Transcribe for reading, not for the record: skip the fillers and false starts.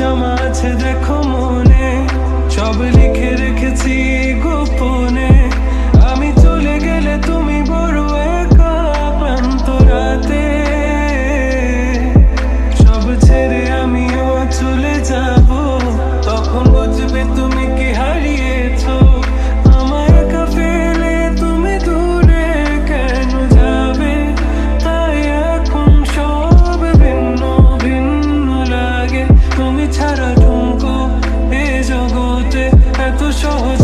জমা আছে দেখো মনে, সব লিখে রেখেছি গোপনে। আমি চলে গেলে তুমি বড় একা ক্লান্ত রাতে, সব ছেড়ে আমিও চলে যাব, তখন বুঝবে তুমি কি হারিয়েছো। আমায় একা ফেলে তুমি দূরে কেন যাবে, তাই এখন সব ভিন্ন ভিন্ন লাগে। তুমি ছাড়া ঠুমকো এ জগতে এত সহজ